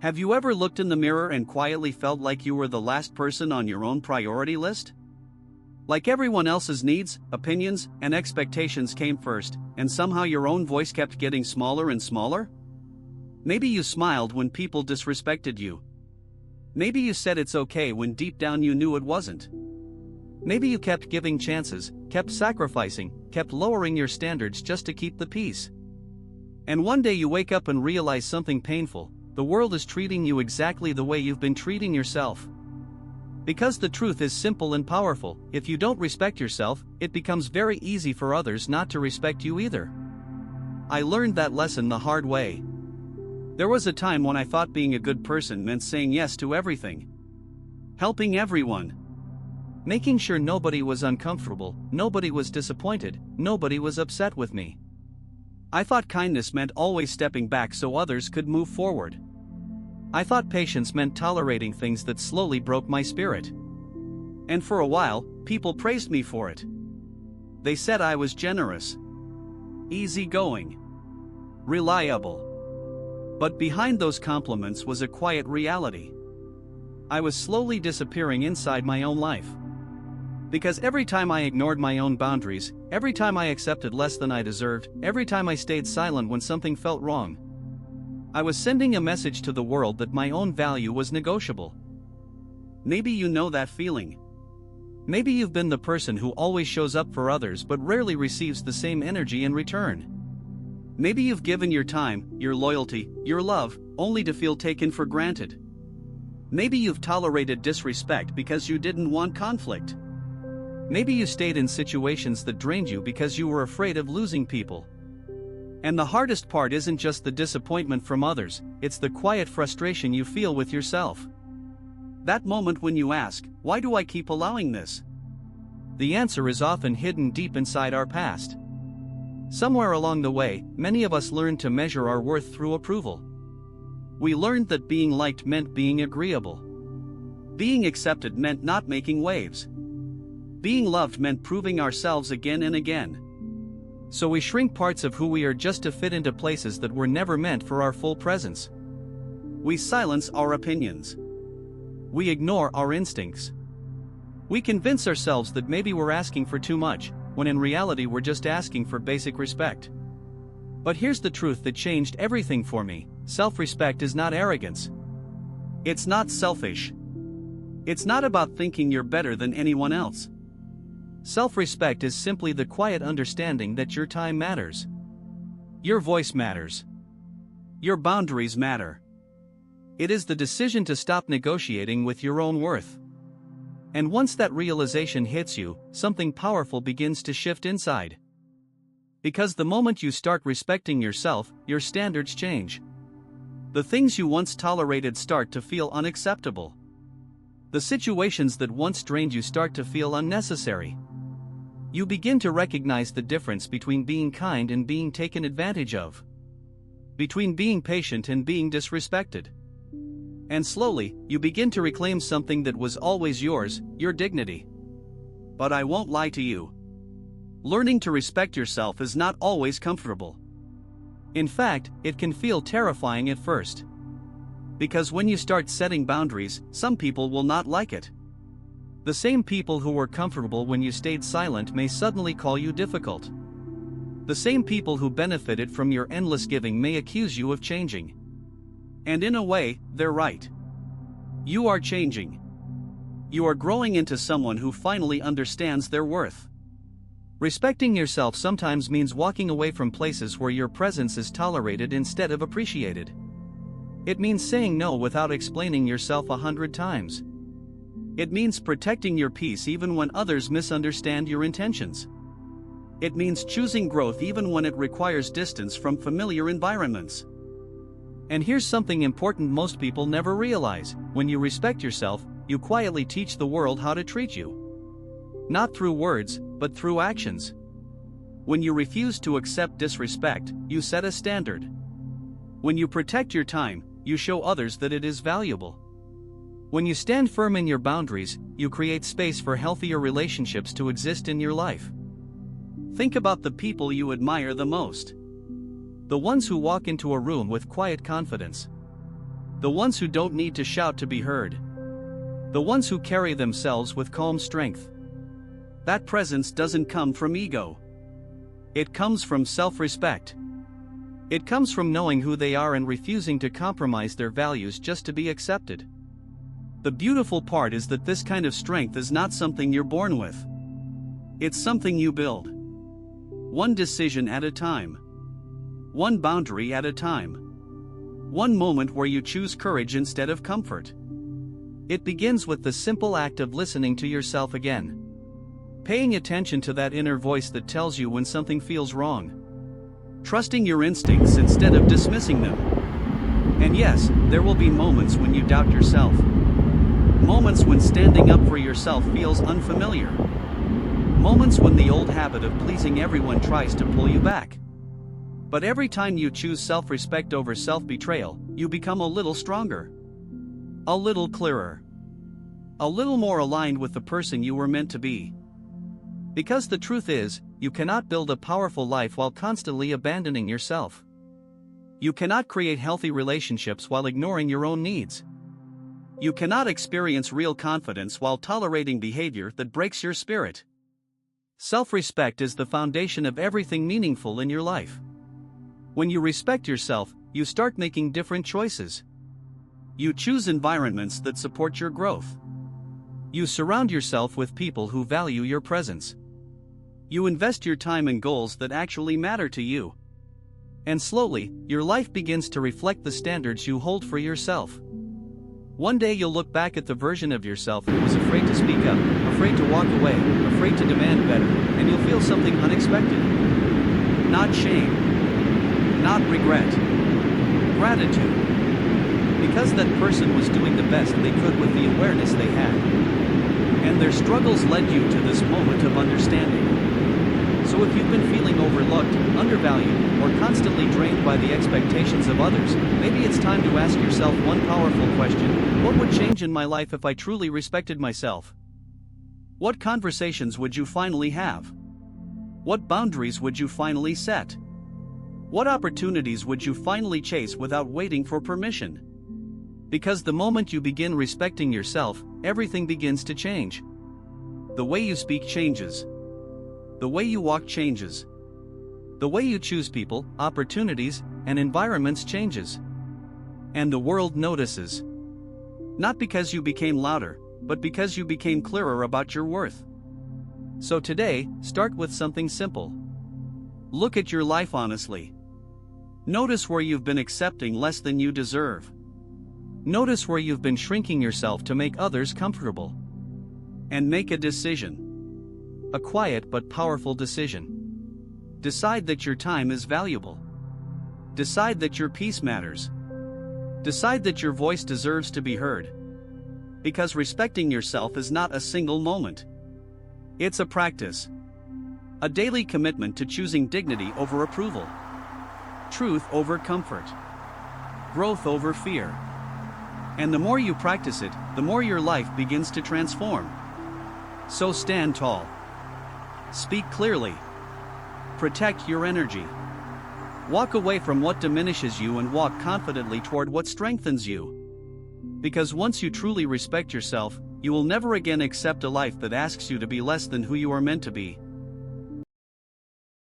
Have you ever looked in the mirror and quietly felt like you were the last person on your own priority list? Like everyone else's needs, opinions, and expectations came first, and somehow your own voice kept getting smaller and smaller? Maybe you smiled when people disrespected you. Maybe you said it's okay when deep down you knew it wasn't. Maybe you kept giving chances, kept sacrificing, kept lowering your standards just to keep the peace. And one day you wake up and realize something painful: the world is treating you exactly the way you've been treating yourself. Because the truth is simple and powerful: if you don't respect yourself, it becomes very easy for others not to respect you either. I learned that lesson the hard way. There was a time when I thought being a good person meant saying yes to everything. Helping everyone. Making sure nobody was uncomfortable, nobody was disappointed, nobody was upset with me. I thought kindness meant always stepping back so others could move forward. I thought patience meant tolerating things that slowly broke my spirit. And for a while, people praised me for it. They said I was generous, easygoing, reliable. But behind those compliments was a quiet reality. I was slowly disappearing inside my own life. Because every time I ignored my own boundaries, every time I accepted less than I deserved, every time I stayed silent when something felt wrong, I was sending a message to the world that my own value was negotiable. Maybe you know that feeling. Maybe you've been the person who always shows up for others but rarely receives the same energy in return. Maybe you've given your time, your loyalty, your love, only to feel taken for granted. Maybe you've tolerated disrespect because you didn't want conflict. Maybe you stayed in situations that drained you because you were afraid of losing people. And the hardest part isn't just the disappointment from others, it's the quiet frustration you feel with yourself. That moment when you ask, "Why do I keep allowing this?" The answer is often hidden deep inside our past. Somewhere along the way, many of us learned to measure our worth through approval. We learned that being liked meant being agreeable. Being accepted meant not making waves. Being loved meant proving ourselves again and again. So we shrink parts of who we are just to fit into places that were never meant for our full presence. We silence our opinions. We ignore our instincts. We convince ourselves that maybe we're asking for too much, when in reality we're just asking for basic respect. But here's the truth that changed everything for me: self-respect is not arrogance. It's not selfish. It's not about thinking you're better than anyone else. Self-respect is simply the quiet understanding that your time matters. Your voice matters. Your boundaries matter. It is the decision to stop negotiating with your own worth. And once that realization hits you, something powerful begins to shift inside. Because the moment you start respecting yourself, your standards change. The things you once tolerated start to feel unacceptable. The situations that once drained you start to feel unnecessary. You begin to recognize the difference between being kind and being taken advantage of. Between being patient and being disrespected. And slowly, you begin to reclaim something that was always yours: your dignity. But I won't lie to you. Learning to respect yourself is not always comfortable. In fact, it can feel terrifying at first. Because when you start setting boundaries, some people will not like it. The same people who were comfortable when you stayed silent may suddenly call you difficult. The same people who benefited from your endless giving may accuse you of changing. And in a way, they're right. You are changing. You are growing into someone who finally understands their worth. Respecting yourself sometimes means walking away from places where your presence is tolerated instead of appreciated. It means saying no without explaining yourself 100 times. It means protecting your peace even when others misunderstand your intentions. It means choosing growth even when it requires distance from familiar environments. And here's something important most people never realize: when you respect yourself, you quietly teach the world how to treat you. Not through words, but through actions. When you refuse to accept disrespect, you set a standard. When you protect your time, you show others that it is valuable. When you stand firm in your boundaries, you create space for healthier relationships to exist in your life. Think about the people you admire the most. The ones who walk into a room with quiet confidence. The ones who don't need to shout to be heard. The ones who carry themselves with calm strength. That presence doesn't come from ego. It comes from self-respect. It comes from knowing who they are and refusing to compromise their values just to be accepted. The beautiful part is that this kind of strength is not something you're born with. It's something you build. One decision at a time. One boundary at a time. One moment where you choose courage instead of comfort. It begins with the simple act of listening to yourself again. Paying attention to that inner voice that tells you when something feels wrong. Trusting your instincts instead of dismissing them. And yes, there will be moments when you doubt yourself. Moments when standing up for yourself feels unfamiliar. Moments when the old habit of pleasing everyone tries to pull you back. But every time you choose self-respect over self-betrayal, you become a little stronger. A little clearer. A little more aligned with the person you were meant to be. Because the truth is, you cannot build a powerful life while constantly abandoning yourself. You cannot create healthy relationships while ignoring your own needs. You cannot experience real confidence while tolerating behavior that breaks your spirit. Self-respect is the foundation of everything meaningful in your life. When you respect yourself, you start making different choices. You choose environments that support your growth. You surround yourself with people who value your presence. You invest your time in goals that actually matter to you. And slowly, your life begins to reflect the standards you hold for yourself. One day you'll look back at the version of yourself who was afraid to speak up, afraid to walk away, afraid to demand better, and you'll feel something unexpected. Not shame. Not regret. Gratitude. Because that person was doing the best they could with the awareness they had. And their struggles led you to this moment of understanding. So if you've been feeling overlooked, undervalued, or constantly drained by the expectations of others, maybe it's time to ask yourself one powerful question: what would change in my life if I truly respected myself? What conversations would you finally have? What boundaries would you finally set? What opportunities would you finally chase without waiting for permission? Because the moment you begin respecting yourself, everything begins to change. The way you speak changes. The way you walk changes. The way you choose people, opportunities, and environments changes. And the world notices. Not because you became louder, but because you became clearer about your worth. So today, start with something simple. Look at your life honestly. Notice where you've been accepting less than you deserve. Notice where you've been shrinking yourself to make others comfortable. And make a decision. A quiet but powerful decision. Decide that your time is valuable. Decide that your peace matters. Decide that your voice deserves to be heard. Because respecting yourself is not a single moment. It's a practice. A daily commitment to choosing dignity over approval. Truth over comfort. Growth over fear. And the more you practice it, the more your life begins to transform. So stand tall. Speak clearly. Protect your energy. Walk away from what diminishes you and walk confidently toward what strengthens you. Because once you truly respect yourself, you will never again accept a life that asks you to be less than who you are meant to be.